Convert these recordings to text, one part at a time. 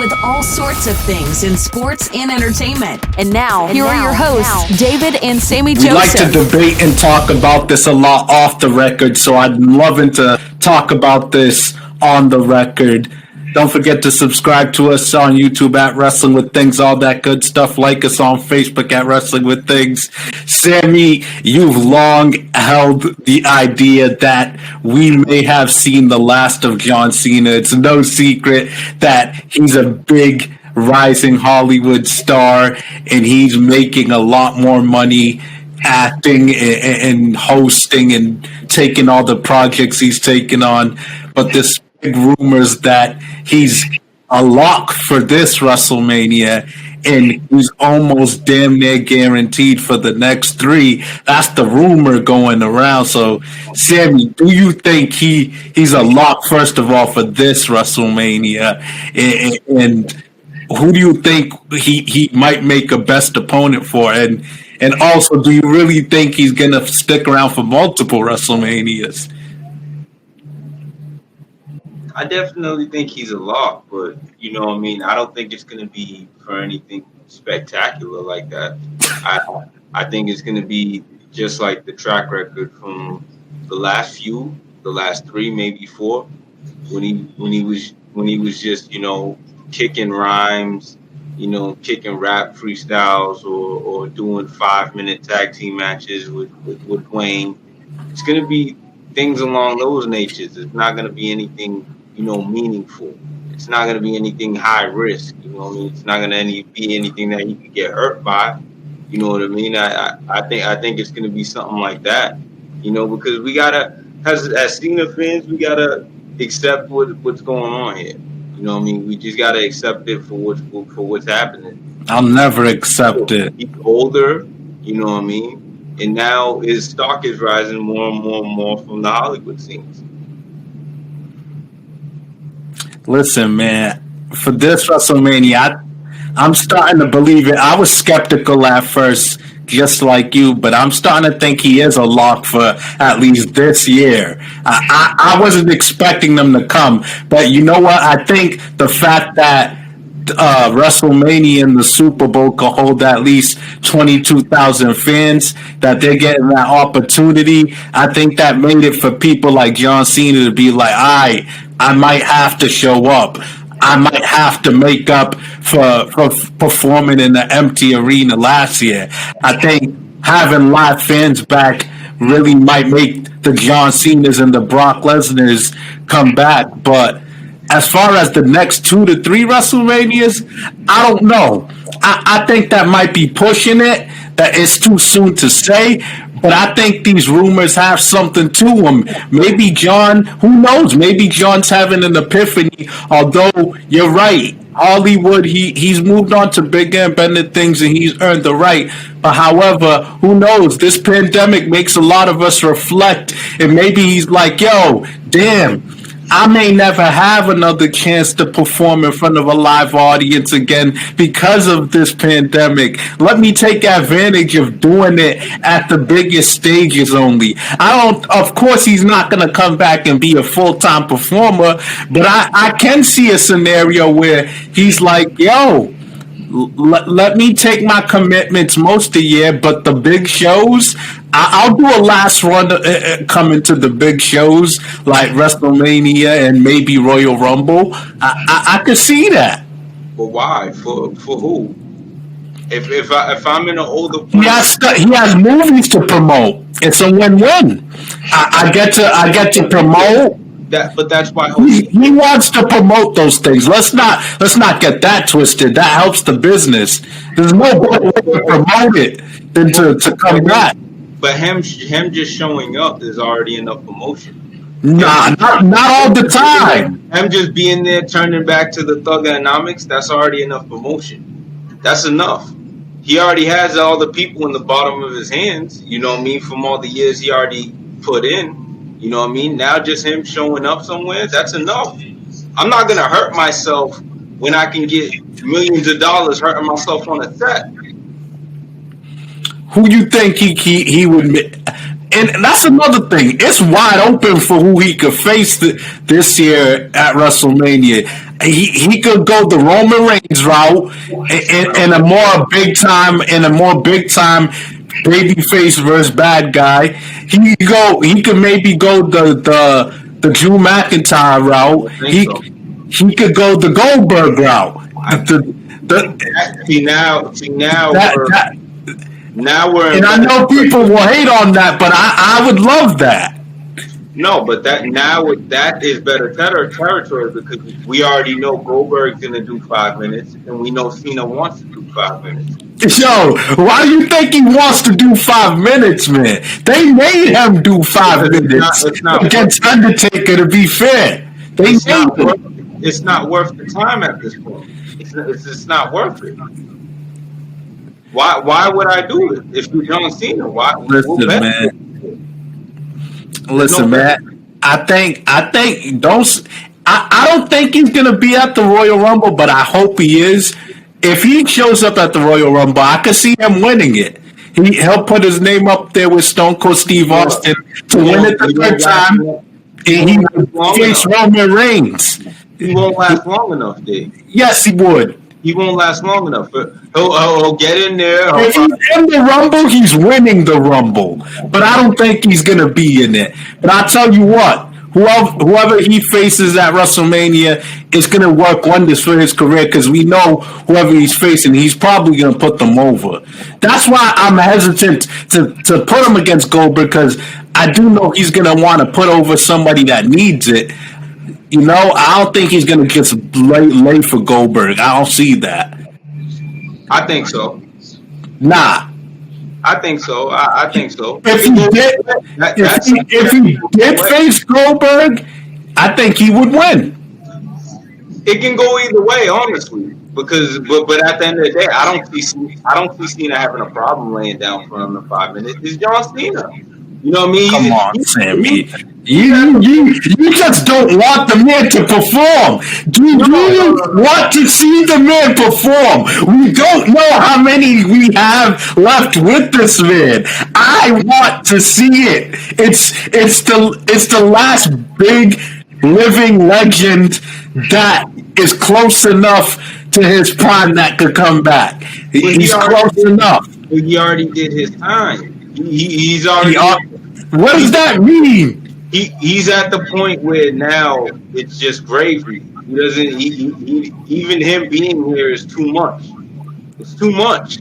with all sorts of things in sports and entertainment. And now, here are your hosts, David and Sammy Joseph. We like to debate and talk about this a lot off the record, so I'm loving to talk about this on the record. Don't forget to subscribe to us on YouTube at Wrestling with Things, all that good stuff. Like us on Facebook at Wrestling with Things. Sammy, you've long held the idea that we may have seen the last of John Cena. It's no secret that he's a big rising Hollywood star and he's making a lot more money acting and hosting and taking all the projects he's taken on. But this big rumors that he's a lock for this WrestleMania and he's almost damn near guaranteed for the next three. That's the rumor going around. So, Sammy, do you think he's a lock, first of all, for this WrestleMania? And who do you think he might make a best opponent for? And also, do you really think he's going to stick around for multiple WrestleManias? I definitely think he's a lock, but I don't think it's going to be for anything spectacular like that. I think it's going to be just like the track record from the last three, maybe four, when he was just kicking rhymes, kicking rap freestyles or doing 5-minute tag team matches with Dwayne. It's going to be things along those natures. It's not going to be anything meaningful. It's not going to be anything high risk. It's not going to be anything that you could get hurt by. You know what I mean? I think it's going to be something like that. Because we gotta, as Cena fans, we gotta accept what's going on here. We just gotta accept it for what's happening. I'll never accept it. He's older. And now his stock is rising more and more and more from the Hollywood scenes. Listen, man, for this WrestleMania, I'm starting to believe it. I was skeptical at first, just like you, but I'm starting to think he is a lock for at least this year. I wasn't expecting them to come, but you know what? I think the fact that WrestleMania and the Super Bowl could hold at least 22,000 fans, that they're getting that opportunity, I think that made it for people like John Cena to be like, I might have to show up. I might have to make up for performing in the empty arena last year. I think having live fans back really might make the John Cenas and the Brock Lesnars come back. But as far as the next 2 to 3 WrestleManias, I don't know. I think that might be pushing it, that it's too soon to say. But I think these rumors have something to them. Maybe John, who knows? Maybe John's having an epiphany. Although you're right, Hollywood, he's moved on to bigger and better things, and he's earned the right. But however, who knows? This pandemic makes a lot of us reflect, and maybe he's like, "Yo, damn, I may never have another chance to perform in front of a live audience again because of this pandemic. Let me take advantage of doing it at the biggest stages only." Of course, he's not going to come back and be a full-time performer, but I can see a scenario where he's like, yo, let me take my commitments most of the year, but the big shows, I'll do a last run coming to the big shows like WrestleMania and maybe Royal Rumble. I could see that. But why? For who? If I'm in an older point, he has movies to promote. It's a win-win. I get to promote. But that's why he wants to promote those things. Let's not get that twisted. That helps the business. There's no better way to promote it than to come back. But him just showing up is already enough promotion. Nah, not all the time. Him just being there, turning back to the thugonomics, that's already enough promotion. That's enough. He already has all the people in the bottom of his hands, from all the years he already put in. Now just him showing up somewhere, that's enough. I'm not going to hurt myself when I can get millions of dollars hurting myself on a set. Who you think he would... And that's another thing. It's wide open for who he could face this year at WrestleMania. He could go the Roman Reigns route in a more big time babyface versus bad guy. He could maybe go the Drew McIntyre route. He could go the Goldberg route. Now we're and I know people will hate on that, but I would love that. No, but that is better territory because we already know Goldberg's gonna do 5 minutes, and we know Cena wants to do 5 minutes. Yo, why do you think he wants to do 5 minutes, man? They made him do 5 minutes against Undertaker. To be fair, it's not worth the time at this point. It's not worth it. Why would I do it if you're John Cena? Why? Listen, man. I don't think he's gonna be at the Royal Rumble, but I hope he is. If he shows up at the Royal Rumble, I could see him winning it. He'll put his name up there with Stone Cold Steve Austin to win it the third time, and he will face Roman Reigns. He won't last long enough, Dave. Yes, he would. He won't last long enough. He'll get in there. If he's in the Rumble, he's winning the Rumble. But I don't think he's going to be in it. But I'll tell you what, whoever he faces at WrestleMania is going to work wonders for his career because we know whoever he's facing, he's probably going to put them over. That's why I'm hesitant to put him against Goldberg because I do know he's going to want to put over somebody that needs it. You know, I don't think he's going to just lay for Goldberg. I don't see that. I think so. Nah. I think so. I think so. If he did face Goldberg, I think he would win. It can go either way, honestly. Because, but at the end of the day, I don't see Cena having a problem laying down for him in 5 minutes. It's John Cena. You know what I mean? Come on, Sammy. You just don't want the man to perform. You want to see the man perform. We don't know how many we have left with this man. I want to see it. It's the last big living legend that is close enough to his prime that could come back. He's close enough. He already did his time. He's already. What does that mean? He's at the point where now it's just gravy. He doesn't. Even him being here is too much. It's too much.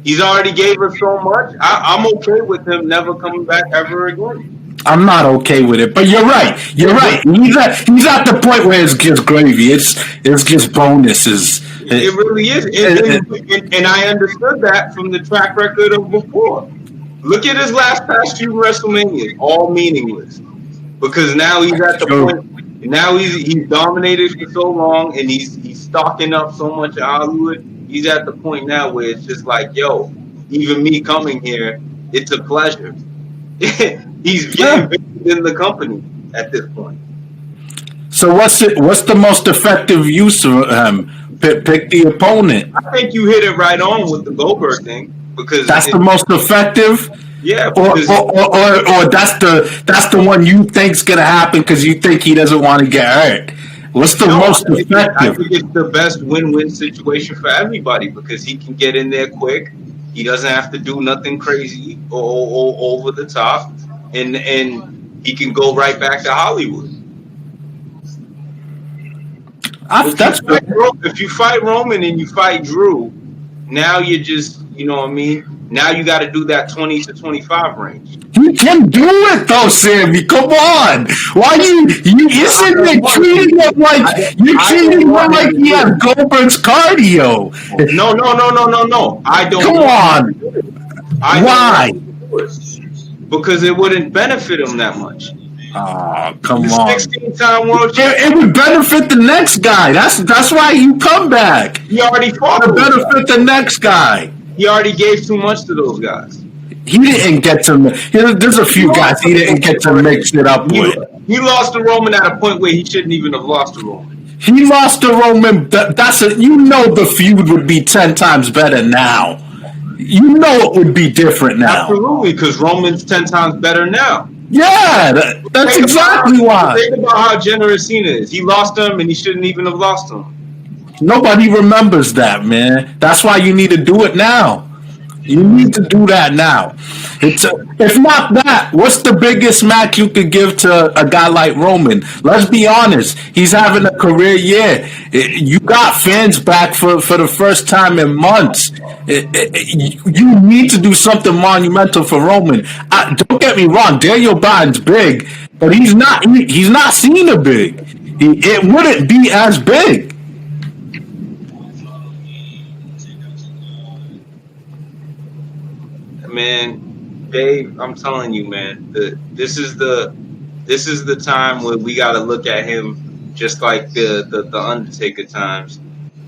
He's already gave us so much. I'm okay with him never coming back ever again. I'm not okay with it, but you're right. You're right. He's at the point where it's just gravy. It's just bonuses. It really is, and I understood that from the track record of before. Look at his past few WrestleManias, all meaningless, because now he's at the point. Now he's dominated for so long, and he's stocking up so much in Hollywood. He's at the point now where it's just like, yo, even me coming here, it's a pleasure. He's getting bigger in the company at this point. So what's the most effective use of him? Pick the opponent. I think you hit it right on with the Goldberg thing. Because that's the most effective, yeah. Or that's the one you think's gonna happen because you think he doesn't want to get hurt. What's the most effective? I think it's the best win-win situation for everybody because he can get in there quick. He doesn't have to do nothing crazy or over the top, and he can go right back to Hollywood. If you fight Roman and you fight Drew, now you're just. You know what I mean? Now you got to do that 20 to 25 range. You can do it though, Sammy. Come on. Why you isn't it treating him like you're treating him like he has Goldberg's cardio? No. I don't. Come on. Why? Because it wouldn't benefit him that much. Oh, come on. 16-time world champion. It would benefit the next guy. That's why you come back. He already fought. To benefit the next guy. He already gave too much to those guys. He didn't get to. There's a few guys he didn't get to mix it up with. He lost to Roman at a point where he shouldn't even have lost to Roman. He lost to Roman. The feud would be 10 times better now. You know it would be different now. Absolutely, because Roman's 10 times better now. Yeah, that's exactly why. Think about how generous Cena is. He lost him, and he shouldn't even have lost him. Nobody remembers that, man. That's why you need to do it now. You need to do that now. If not that, what's the biggest match you could give to a guy like Roman? Let's be honest. He's having a career year. You got fans back for the first time in months. You need to do something monumental for Roman. Don't get me wrong. Daniel Bryan's big, but he's not. He's not Cena big. It wouldn't be as big. Man, Dave, I'm telling you, man, this is the time where we got to look at him just like the Undertaker times.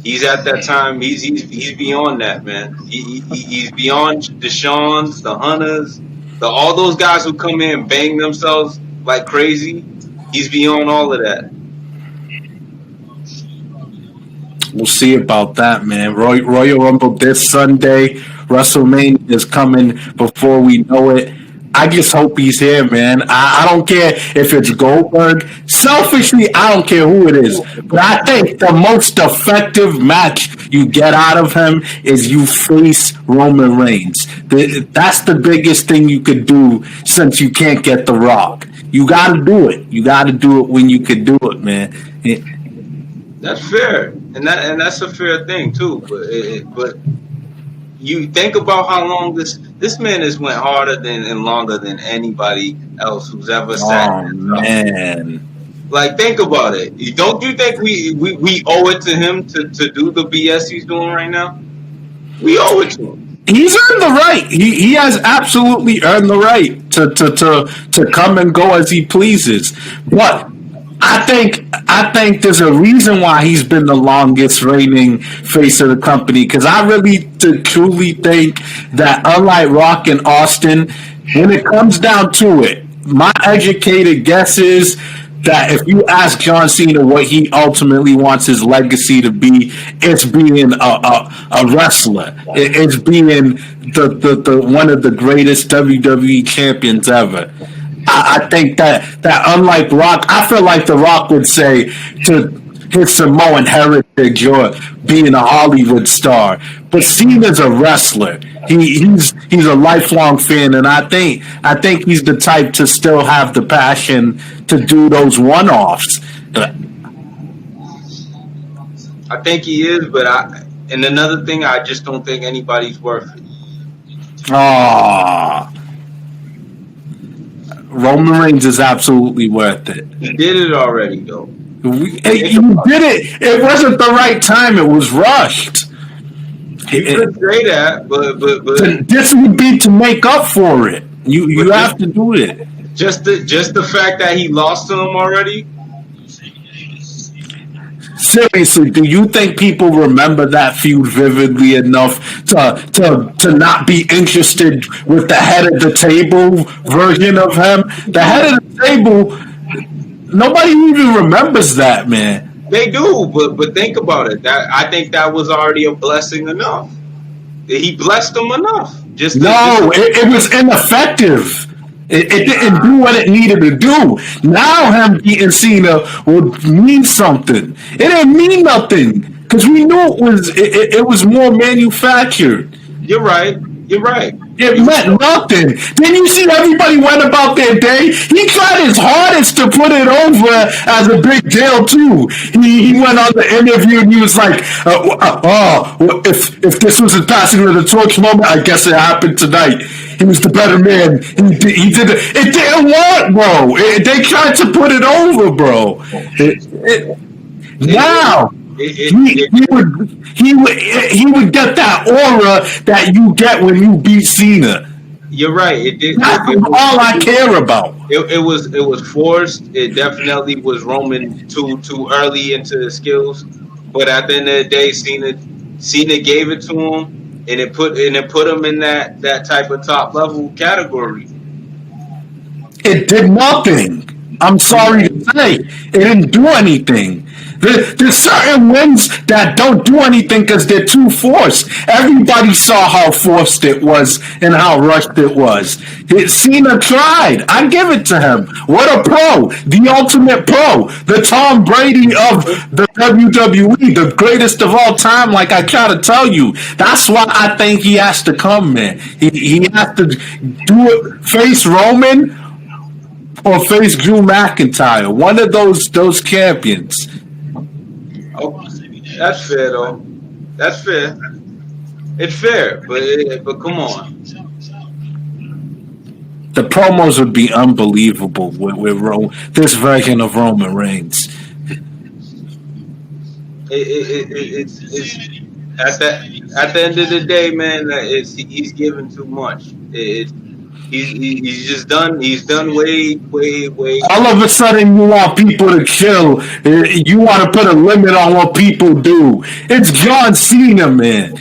He's at that time. He's beyond that, man. He's beyond the Shawns, the Hunters, all those guys who come in and bang themselves like crazy. He's beyond all of that. We'll see about that, man. Royal Rumble this Sunday. WrestleMania is coming before we know it. I just hope he's here, man. I don't care if it's Goldberg. Selfishly, I don't care who it is. But I think the most effective match you get out of him is you face Roman Reigns. That's the biggest thing you could do since you can't get The Rock. You got to do it. You got to do it when you can do it, man. That's fair, and that's a fair thing too. But you think about how long this man has went harder and longer than anybody else who's ever sat. Oh man! Like, think about it. Don't you think we owe it to him to do the BS he's doing right now? We owe it to him. He's earned the right. He has absolutely earned the right to come and go as he pleases. But I think there's a reason why he's been the longest reigning face of the company, because I really truly think that unlike Rock and Austin, when it comes down to it, my educated guess is that if you ask John Cena what he ultimately wants his legacy to be, it's being a wrestler. It's being the one of the greatest WWE champions ever. I think that unlike Rock, I feel like The Rock would say to his Samoan heritage or being a Hollywood star, but Cena's a wrestler. He's a lifelong fan, and I think he's the type to still have the passion to do those one-offs. I think he is, but and another thing, I just don't think anybody's worth it. Roman Reigns is absolutely worth it. He did it already, though. You did it. It wasn't the right time. It was rushed. You could say that, but this would be to make up for it. You have to do it. Just the fact that he lost to him already. Seriously, do you think people remember that feud vividly enough to not be interested with the head of the table version of him? The head of the table, nobody even remembers that, man. They do, but think about it. I think that was already a blessing enough. He blessed them enough. It was ineffective. It didn't do what it needed to do. Now him beating Cena would mean something. It didn't mean nothing because we knew it was more manufactured. You're right. It meant nothing. Then you see everybody went about their day. He tried his hardest to put it over as a big deal too. He went on the interview and he was like, if this was a passing of the torch moment, I guess it happened tonight. He was the better man. He did it. It didn't work, bro. They tried to put it over, bro. Now. He would get that aura that you get when you beat Cena. You're right. That's all I care about. It was forced. It definitely was Roman too early into his skills. But at the end of the day, Cena gave it to him, and it put him in that type of top level category. It did nothing. I'm sorry to say, it didn't do anything. There's certain wins that don't do anything because they're too forced. Everybody saw how forced it was and how rushed it was. Cena tried. I give it to him. What a pro. The ultimate pro. The Tom Brady of the WWE. The greatest of all time, like I try to tell you. That's why I think he has to come, man. He has to do it, face Roman or face Drew McIntyre. One of those champions. Oh, that's fair though. That's fair. It's fair, but come on. The promos would be unbelievable with this version of Roman Reigns. It's at the end of the day, man. He's given too much. He's just done. He's done way. All of a sudden, you want people to chill. You want to put a limit on what people do. It's John Cena, man.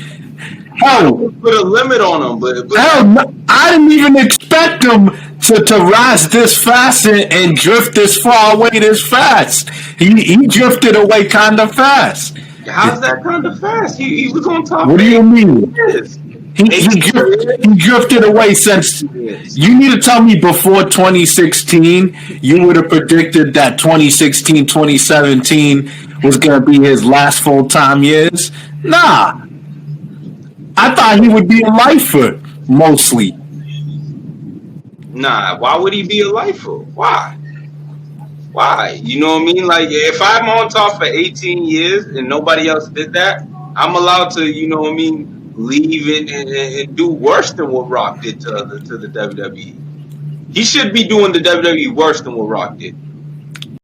Hell, put a limit on him, but hell, I didn't even expect him to rise this fast and drift this far away this fast. He drifted away kind of fast. How's that kind of fast? He was on top. What do you mean? He drifted away since. You need to tell me before 2016, you would have predicted that 2016, 2017 was going to be his last full-time years? Nah. I thought he would be a lifer, mostly. Nah, why would he be a lifer? Why? You know what I mean? Like, if I'm on top for 18 years and nobody else did that, I'm allowed to, you know what I mean, leave it and do worse than what Rock did to the WWE. He should be doing the WWE worse than what Rock did.